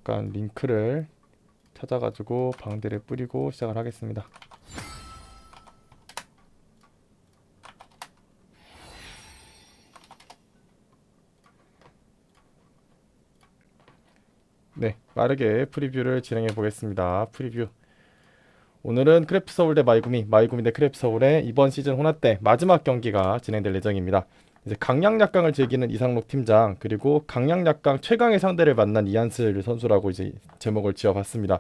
잠깐 링크를 찾아가지고 방대를 뿌리고 시작을 하겠습니다. 네, 빠르게 프리뷰를 진행해 보겠습니다. 프리뷰. 오늘은 크래프트 서울 대 마이구미, 마이구미 대 크래프트 서울의 이번 시즌 혼합 때 마지막 경기가 진행될 예정입니다. 이제 강약약강을 즐기는 이상록 팀장, 그리고 강약약강 최강의 상대를 만난 이한슬 선수라고 이제 제목을 지어봤습니다.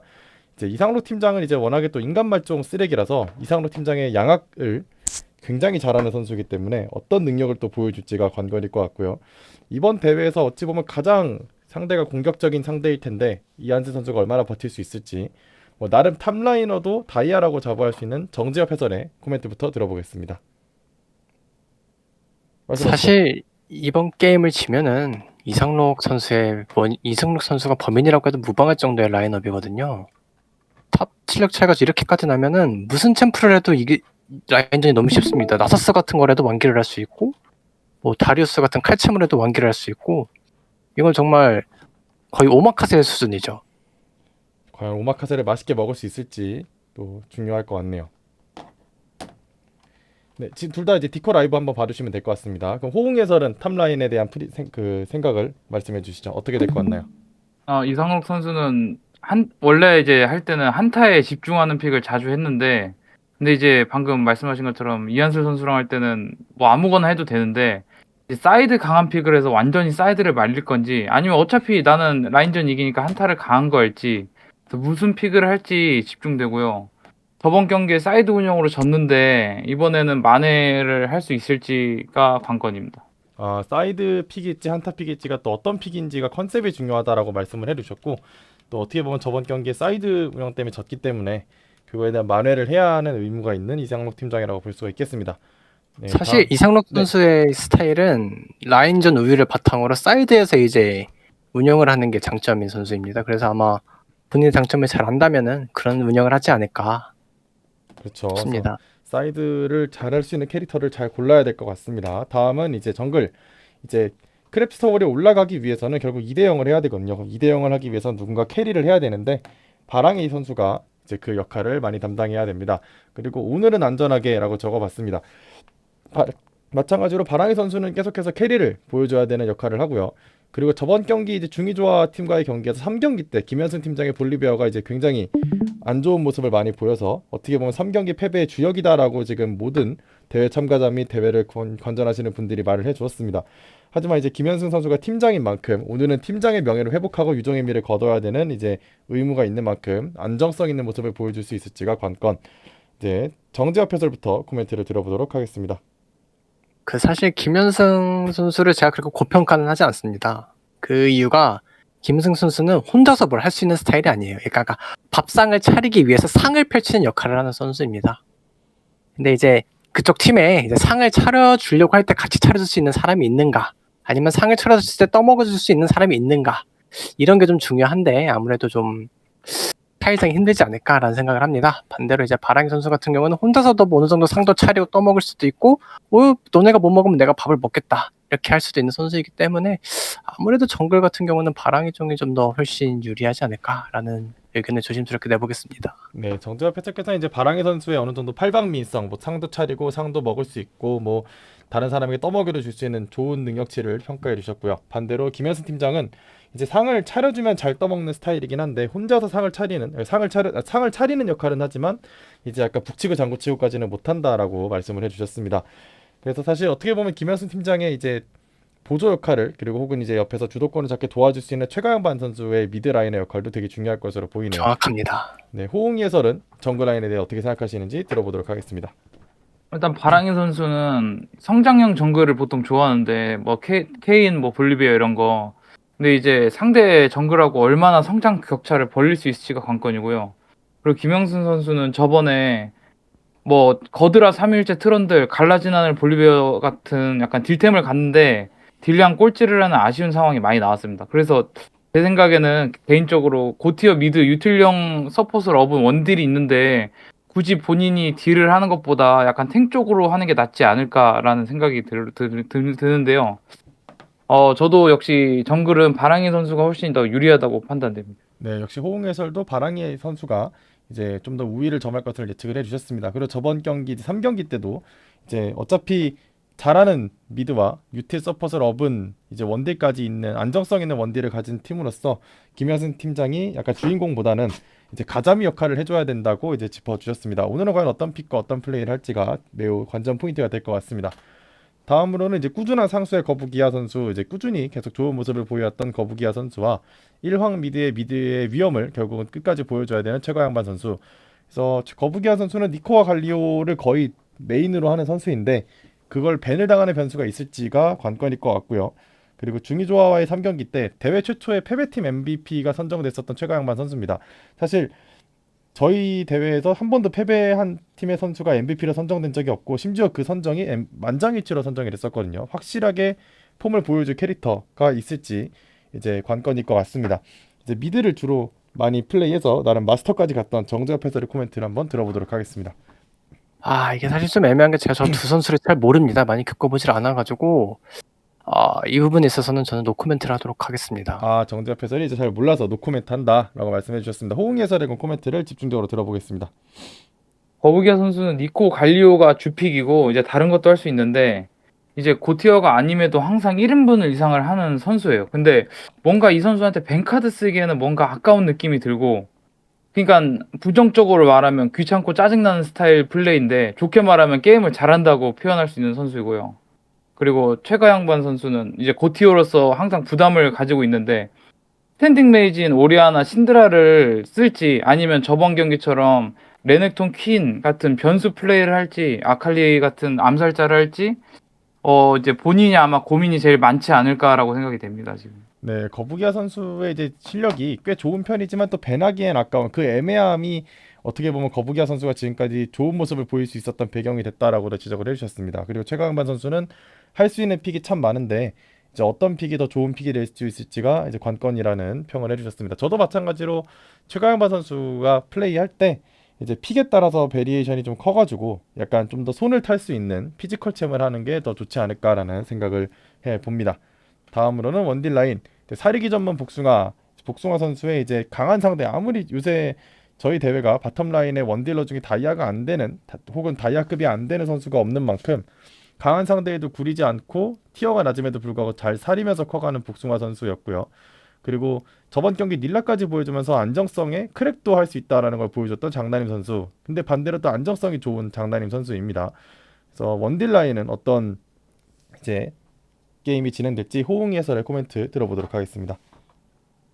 이제 이상록 팀장은 이제 워낙에 또 인간 말종 쓰레기라서 이상록 팀장의 양악을 굉장히 잘하는 선수이기 때문에 어떤 능력을 또 보여줄지가 관건일 것 같고요. 이번 대회에서 어찌 보면 가장 상대가 공격적인 상대일 텐데 이한슬 선수가 얼마나 버틸 수 있을지, 나름 탑라이너도 다이아라고 자부할 수 있는 정지엽 해설의 코멘트부터 들어보겠습니다. 말씀하시죠. 사실 이번 게임을 지면은 이승록 선수가 범인이라고 해도 무방할 정도의 라인업이거든요. 탑 실력 차이가 이렇게까지 나면은 무슨 챔프를 해도 이게 라인전이 너무 쉽습니다. 나사스 같은 거라도 완기를 할 수 있고, 뭐 다리우스 같은 칼챔을 해도 완기를 할 수 있고, 이건 정말 거의 오마카세 수준이죠. 과연 오마카세를 맛있게 먹을 수 있을지 또 중요할 것 같네요. 네, 지금 둘 다 이제 디코 라이브 한번 봐주시면 될 것 같습니다. 그럼 호응 해설은 탑라인에 대한 그 생각을 말씀해 주시죠. 어떻게 될 것 같나요? 이상록 선수는 원래 이제 할 때는 한타에 집중하는 픽을 자주 했는데, 근데 이제 방금 말씀하신 것처럼 이한슬 선수랑 할 때는 뭐 아무거나 해도 되는데, 이제 사이드 강한 픽을 해서 완전히 사이드를 말릴 건지, 아니면 어차피 나는 라인전 이기니까 한타를 강한 거 할지, 그래서 무슨 픽을 할지 집중되고요. 저번 경기에 사이드 운영으로 졌는데, 이번에는 만회를 할 수 있을지가 관건입니다. 사이드 픽일지 한타 픽일지가 또 어떤 픽인지가 컨셉이 중요하다라고 말씀을 해주셨고, 또 어떻게 보면 저번 경기에 사이드 운영 때문에 졌기 때문에 그거에 대한 만회를 해야 하는 의무가 있는 이상록 팀장이라고 볼 수가 있겠습니다. 네, 사실 이상록 네. 선수의 스타일은 라인전 우위를 바탕으로 사이드에서 이제 운영을 하는 게 장점인 선수입니다. 그래서 아마 본인의 장점을 잘 안다면은 그런 운영을 하지 않을까 그렇죠. 그래서 싶습니다. 사이드를 잘 할 수 있는 캐릭터를 잘 골라야 될 것 같습니다. 다음은 이제 정글. 이제 크래프트 서울에 올라가기 위해서는 결국 2대 0을 해야 되거든요. 2대 0을 하기 위해서는 누군가 캐리를 해야 되는데 바랑이 선수가 이제 그 역할을 많이 담당해야 됩니다. 그리고 오늘은 안전하게라고 적어봤습니다. 마찬가지로 바랑이 선수는 계속해서 캐리를 보여줘야 되는 역할을 하고요. 그리고 저번 경기 이제 중위조화 팀과의 경기에서 3경기 때 김현승 팀장의 볼리비아가 이제 굉장히 안 좋은 모습을 많이 보여서 어떻게 보면 3경기 패배의 주역이다라고 지금 모든 대회 참가자 및 대회를 관전하시는 분들이 말을 해주었습니다. 하지만 이제 김현승 선수가 팀장인 만큼 오늘은 팀장의 명예를 회복하고 유종의 미를 거둬야 되는 이제 의무가 있는 만큼 안정성 있는 모습을 보여줄 수 있을지가 관건. 이제 정재엽 해설부터 코멘트를 들어보도록 하겠습니다. 사실 김현승 선수를 제가 그렇게 고평가는 하지 않습니다. 그 이유가 김승 선수는 혼자서 뭘 할 수 있는 스타일이 아니에요. 그러니까 밥상을 차리기 위해서 상을 펼치는 역할을 하는 선수입니다. 근데 이제 그쪽 팀에 이제 상을 차려주려고 할 때 같이 차려줄 수 있는 사람이 있는가, 아니면 상을 차려줬을 때 떠먹어줄 수 있는 사람이 있는가, 이런 게 좀 중요한데 아무래도 좀 타이상이 힘들지 않을까라는 생각을 합니다. 반대로 이제 바랑이 선수 같은 경우는 혼자서도 뭐 어느 정도 상도 차리고 떠먹을 수도 있고, 너네가 못 먹으면 내가 밥을 먹겠다 이렇게 할 수도 있는 선수이기 때문에 아무래도 정글 같은 경우는 바랑이 쪽이 좀 더 훨씬 유리하지 않을까라는 의견을 조심스럽게 내보겠습니다. 네, 정재엽 해설께서는 이제 바랑이 선수의 어느 정도 팔방미인성, 뭐 상도 차리고 상도 먹을 수 있고 뭐 다른 사람에게 떠먹여 줄 수 있는 좋은 능력치를 평가해 주셨고요. 반대로 김현승 팀장은 이제 상을 차려주면 잘 떠먹는 스타일이긴 한데 혼자서 상을 차리는 역할은 하지만 이제 약간 북치고 장구치고까지는 못한다라고 말씀을 해주셨습니다. 그래서 사실 어떻게 보면 김현승 팀장의 이제 보조 역할을, 그리고 혹은 이제 옆에서 주도권을 잡게 도와줄 수 있는 최가영반 선수의 미드 라인의 역할도 되게 중요할 것으로 보이네요. 정확합니다. 네, 호응이 해설은 정글 라인에 대해 어떻게 생각하시는지 들어보도록 하겠습니다. 일단 바랑이 선수는 성장형 정글을 보통 좋아하는데 뭐 케인 뭐 볼리비아 이런 거, 근데 이제 상대 정글하고 얼마나 성장 격차를 벌릴 수 있을지가 관건이고요. 그리고 김영순 선수는 저번에 뭐 거드라 3일째 트런들 갈라지나를 볼리비아 같은 약간 딜템을 갔는데 딜량 꼴찌를 하는 아쉬운 상황이 많이 나왔습니다. 그래서 제 생각에는 개인적으로 고티어 미드 유틸형 서폿을 업은 원딜이 있는데 굳이 본인이 딜을 하는 것보다 약간 탱 쪽으로 하는 게 낫지 않을까라는 생각이 드는데요. 저도 역시 정글은 바랑인 선수가 훨씬 더 유리하다고 판단됩니다. 네, 역시 호응 해설도 바랑이 선수가 이제 좀 더 우위를 점할 것을 예측을 해주셨습니다. 그리고 저번 경기 3경기 때도 이제 어차피 잘하는 미드와 유틸 서폿을 업은 이제 원딜까지 있는 안정성 있는 원딜을 가진 팀으로서 김현승 팀장이 약간 주인공보다는 이제 가자미 역할을 해줘야 된다고 이제 짚어주셨습니다. 오늘은 과연 어떤 픽과 어떤 플레이를 할지가 매우 관전 포인트가 될 것 같습니다. 다음으로는 이제 꾸준한 상수의 거북이야 선수, 이제 꾸준히 계속 좋은 모습을 보여왔던 거북이야 선수와 1황 미드의 위험을 결국은 끝까지 보여줘야 되는 최가양반 선수. 그래서 거북이야 선수는 니코와 갈리오를 거의 메인으로 하는 선수인데 그걸 밴을 당하는 변수가 있을지가 관건일 것 같고요. 그리고 중의조화와의 3경기 때 대회 최초의 패배팀 MVP가 선정됐었던 최가양반 선수입니다. 사실 저희 대회에서 한 번도 패배한 팀의 선수가 MVP로 선정된 적이 없고 심지어 그 선정이 만장일치로 선정이 됐었거든요. 확실하게 폼을 보여줄 캐릭터가 있을지 이제 관건일 것 같습니다. 이제 미드를 주로 많이 플레이해서 나름 마스터까지 갔던 정재엽 해설의 코멘트를 한번 들어보도록 하겠습니다. 이게 사실 좀 애매한 게 제가 저 두 선수를 잘 모릅니다. 많이 겪어보질 않아가지고 이 부분에 있어서는 저는 노코멘트를 하도록 하겠습니다. 정재엽 해설이 이제 잘 몰라서 노코멘트 한다라고 말씀해 주셨습니다. 호응 해설의 코멘트를 집중적으로 들어보겠습니다. 거북이야 선수는 니코 갈리오가 주픽이고 이제 다른 것도 할 수 있는데 이제 고티어가 아님에도 항상 1인분을 이상을 하는 선수예요. 근데 뭔가 이 선수한테 뱅카드 쓰기에는 뭔가 아까운 느낌이 들고 그러니까 부정적으로 말하면 귀찮고 짜증나는 스타일 플레이인데 좋게 말하면 게임을 잘한다고 표현할 수 있는 선수이고요. 그리고 최가양반 선수는 이제 고티어로서 항상 부담을 가지고 있는데 스탠딩 메이지인 오리아나 신드라를 쓸지 아니면 저번 경기처럼 레넥톤 퀸 같은 변수 플레이를 할지 아칼리 같은 암살자를 할지 이제 본인이 아마 고민이 제일 많지 않을까라고 생각이 됩니다, 지금. 네, 거북이야 선수의 이제 실력이 꽤 좋은 편이지만 또 배나기엔 아까운 그 애매함이 어떻게 보면 거북이야 선수가 지금까지 좋은 모습을 보일 수 있었던 배경이 됐다라고 지적을 해주셨습니다. 그리고 최강반 선수는 할 수 있는 픽이 참 많은데 이제 어떤 픽이 더 좋은 픽이 될 수 있을지가 이제 관건이라는 평을 해주셨습니다. 저도 마찬가지로 최강반 선수가 플레이할 때 이제 픽에 따라서 베리에이션이 좀 커가지고 약간 좀 더 손을 탈 수 있는 피지컬 챔을 하는 게 더 좋지 않을까라는 생각을 해 봅니다. 다음으로는 원딜 라인 사리기 전문 복숭아 선수의 이제 강한 상대 아무리 요새 저희 대회가 바텀 라인의 원딜러 중에 다이아가 안 되는 혹은 다이아급이 안 되는 선수가 없는 만큼 강한 상대에도 구리지 않고 티어가 낮음에도 불구하고 잘 사리면서 커가는 복숭아 선수였고요. 그리고 저번 경기 닐라까지 보여주면서 안정성에 크랩도 할 수 있다라는 걸 보여줬던 장나님 선수. 근데 반대로 또 안정성이 좋은 장나님 선수입니다. 그래서 원딜 라인은 어떤 이제 게임이 진행될지 호응이 해설의 코멘트 들어보도록 하겠습니다.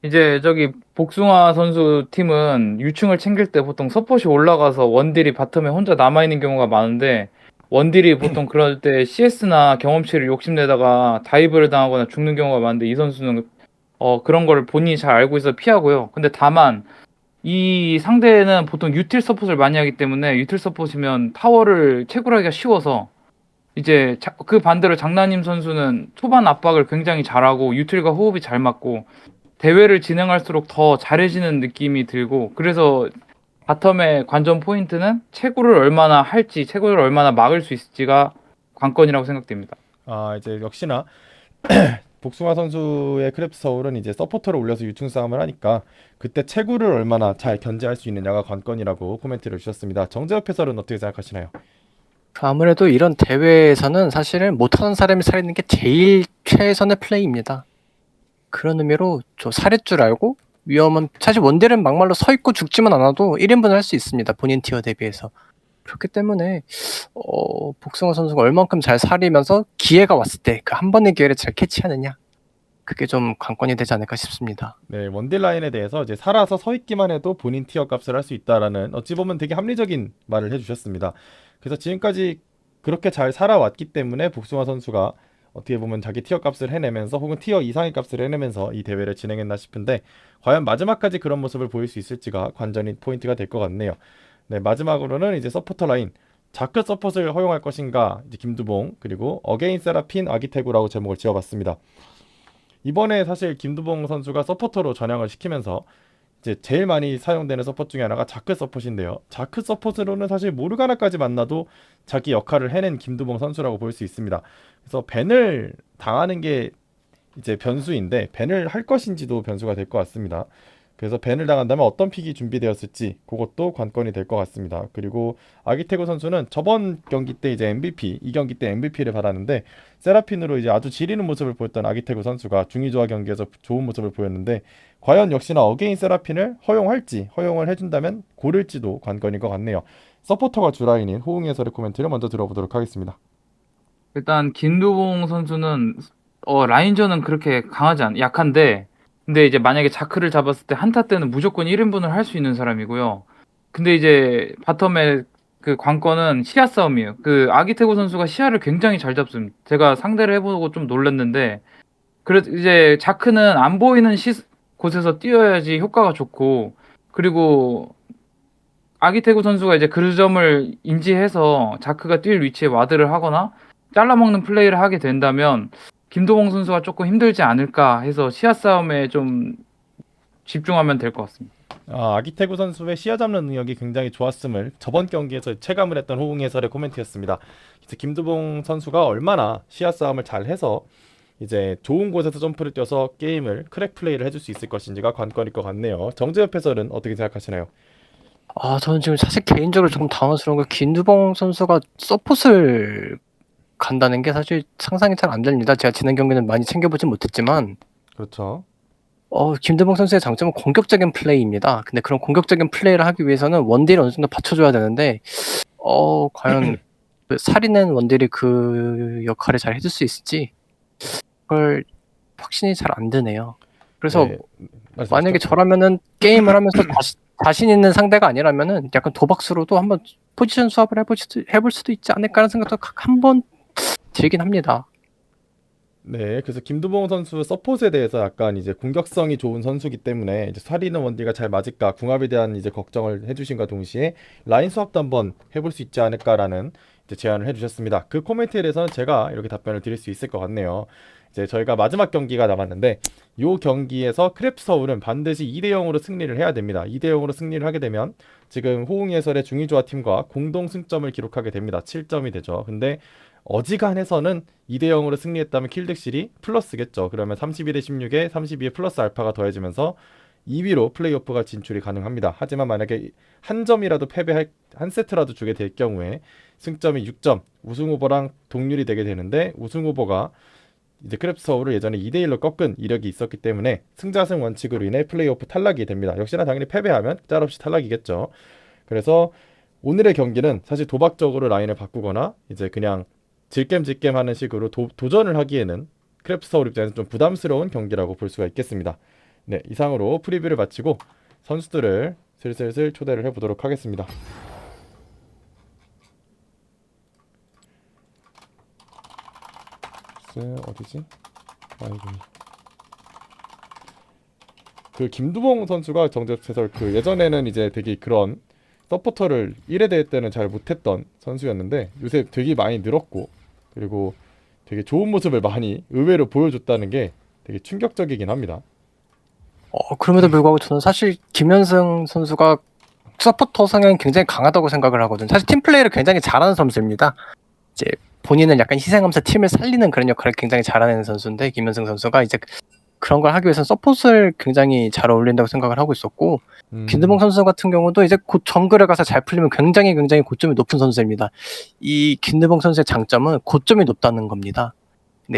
이제 저기 복숭아 선수 팀은 유충을 챙길 때 보통 서폿이 올라가서 원딜이 바텀에 혼자 남아있는 경우가 많은데 원딜이 보통 그럴 때 CS나 경험치를 욕심내다가 다이브를 당하거나 죽는 경우가 많은데 이 선수는 그런 걸 본인이 잘 알고 있어 피하고요. 근데 다만 이 상대는 보통 유틸 서폿을 많이 하기 때문에 유틸 서폿이면 타워를 채굴하기가 쉬워서 이제 그 반대로 장나님 선수는 초반 압박을 굉장히 잘하고 유틸과 호흡이 잘 맞고 대회를 진행할수록 더 잘해지는 느낌이 들고 그래서 바텀의 관전 포인트는 채굴을 얼마나 할지 채굴을 얼마나 막을 수 있을지가 관건이라고 생각됩니다. 이제 역시나 복숭아 선수의 크랩스 서울은 이제 서포터를 올려서 유충 싸움을 하니까 그때 채굴을 얼마나 잘 견제할 수 있느냐가 관건이라고 코멘트를 주셨습니다. 정재엽 해설은 어떻게 생각하시나요? 아무래도 이런 대회에서는 사실은 못하는 사람이 살리는 게 제일 최선의 플레이입니다. 그런 의미로 저 살릴 줄 알고 위험은 사실 원딜은 막말로 서 있고 죽지만 않아도 1인분을 할 수 있습니다. 본인 티어 대비해서. 그렇기 때문에 복숭아 선수가 얼만큼 잘 살리면서 기회가 왔을 때 그 한 번의 기회를 잘 캐치하느냐 그게 좀 관건이 되지 않을까 싶습니다. 네, 원딜 라인에 대해서 이제 살아서 서 있기만 해도 본인 티어 값을 할 수 있다라는 어찌 보면 되게 합리적인 말을 해주셨습니다. 그래서 지금까지 그렇게 잘 살아왔기 때문에 복숭아 선수가 어떻게 보면 자기 티어 값을 해내면서 혹은 티어 이상의 값을 해내면서 이 대회를 진행했나 싶은데 과연 마지막까지 그런 모습을 보일 수 있을지가 관전인 포인트가 될 것 같네요. 네, 마지막으로는 이제 서포터 라인 자크 서폿을 허용할 것인가 이제 김두봉 그리고 어게인 세라핀 아기테구라고 제목을 지어봤습니다. 이번에 사실 김두봉 선수가 서포터로 전향을 시키면서 이제 제일 많이 사용되는 서폿 중에 하나가 자크 서폿인데요. 자크 서폿으로는 사실 모르가나까지 만나도 자기 역할을 해낸 김두봉 선수라고 볼 수 있습니다. 그래서 밴을 당하는 게 이제 변수인데 밴을 할 것인지도 변수가 될 것 같습니다. 그래서 밴을 당한다면 어떤 픽이 준비되었을지 그것도 관건이 될 것 같습니다. 그리고 아기테고 선수는 저번 경기 때 이제 MVP, 이 경기 때 MVP를 받았는데 세라핀으로 이제 아주 지리는 모습을 보였던 아기테고 선수가 중위조와 경기에서 좋은 모습을 보였는데 과연 역시나 어게인 세라핀을 허용할지 허용을 해준다면 고를지도 관건인 것 같네요. 서포터가 주라인인 호응 해설의 코멘트를 먼저 들어보도록 하겠습니다. 일단 김두봉 선수는 라인전은 그렇게 약한데 근데 이제 만약에 자크를 잡았을 때 한타 때는 무조건 1인분을 할 수 있는 사람이고요. 근데 이제 바텀의 그 관건은 시야 싸움이에요. 그 아기테고 선수가 시야를 굉장히 잘 잡습니다. 제가 상대를 해보고 좀 놀랐는데 그래도 이제 자크는 안 보이는 곳에서 뛰어야지 효과가 좋고 그리고 아기테고 선수가 이제 그 점을 인지해서 자크가 뛸 위치에 와드를 하거나 잘라먹는 플레이를 하게 된다면 김도봉 선수가 조금 힘들지 않을까 해서 시야 싸움에 좀 집중하면 될 것 같습니다. 아기테구 선수의 시야 잡는 능력이 굉장히 좋았음을 저번 경기에서 체감을 했던 호응 해설의 코멘트였습니다. 이제 김두봉 선수가 얼마나 시야 싸움을 잘 해서 이제 좋은 곳에서 점프를 뛰어서 게임을 크랙 플레이를 해줄 수 있을 것인지가 관건일 것 같네요. 정재엽 해설은 어떻게 생각하시나요? 저는 지금 사실 개인적으로 조금 당황스러운 게 김두봉 선수가 서폿을 간다는 게 사실 상상이 잘 안 됩니다. 제가 지난 경기는 많이 챙겨보진 못했지만 그렇죠. 김두봉 선수의 장점은 공격적인 플레이입니다. 근데 그런 공격적인 플레이를 하기 위해서는 원딜을 어느 정도 받쳐줘야 되는데 과연 그 살인은 원딜이 그 역할을 잘 해줄 수 있을지 그걸 확신이 잘 안 드네요. 그래서 네, 말씀하시죠. 만약에 저라면은 게임을 하면서 자신 있는 상대가 아니라면은 약간 도박수로도 한번 포지션 수합을 해볼 수도 있지 않을까라는 생각도 한번 들긴 합니다. 네, 그래서 김두봉 선수 서폿에 대해서 약간 이제 공격성이 좋은 선수기 때문에 이제 살이는 원딜과 잘 맞을까 궁합에 대한 이제 걱정을 해주신과 동시에 라인 수합도 한번 해볼 수 있지 않을까라는 이제 제안을 해주셨습니다. 그 코멘트에 대해서는 제가 이렇게 답변을 드릴 수 있을 것 같네요. 이제 저희가 마지막 경기가 남았는데 이 경기에서 크랩 서울은 반드시 2대 0으로 승리를 해야 됩니다. 2대 0으로 승리를 하게 되면 지금 호응 해설의 중위조화 팀과 공동 승점을 기록하게 됩니다. 7점이 되죠. 근데 어지간해서는 2대 0으로 승리했다면 킬득실이 플러스겠죠. 그러면 32대 16에 32에 플러스 알파가 더해지면서 2위로 플레이오프가 진출이 가능합니다. 하지만 만약에 한 점이라도 한 세트라도 주게 될 경우에 승점이 6점, 우승 후보랑 동률이 되게 되는데 우승 후보가 이제 크랩 서울을 예전에 2대 1로 꺾은 이력이 있었기 때문에 승자승 원칙으로 인해 플레이오프 탈락이 됩니다. 역시나 당연히 패배하면 짤없이 탈락이겠죠. 그래서 오늘의 경기는 사실 도박적으로 라인을 바꾸거나 이제 그냥 질겜 하는 식으로 도전을 하기에는 크랩 서울 입장에서 좀 부담스러운 경기라고 볼 수가 있겠습니다. 네, 이상으로 프리뷰를 마치고 선수들을 슬슬 초대를 해보도록 하겠습니다. 어디지? 아이고. 그 김두봉 선수가 정재엽 해설 그 예전에는 이제 되게 그런 서포터를 1회 대회 때는 잘 못했던 선수였는데 요새 되게 많이 늘었고 그리고 되게 좋은 모습을 많이 의외로 보여줬다는 게 되게 충격적이긴 합니다. 그럼에도 불구하고 저는 사실 김현승 선수가 서포터 성향이 굉장히 강하다고 생각을 하거든요. 사실 팀 플레이를 굉장히 잘하는 선수입니다. 이제 본인은 약간 희생하면서 팀을 살리는 그런 역할을 굉장히 잘하는 선수인데 김현승 선수가 이제 그런 걸 하기 위해서는 서폿을 굉장히 잘 어울린다고 생각을 하고 있었고 김두봉 선수 같은 경우도 이제 곧 정글에 가서 잘 풀리면 굉장히 고점이 높은 선수입니다. 이 김두봉 선수의 장점은 고점이 높다는 겁니다.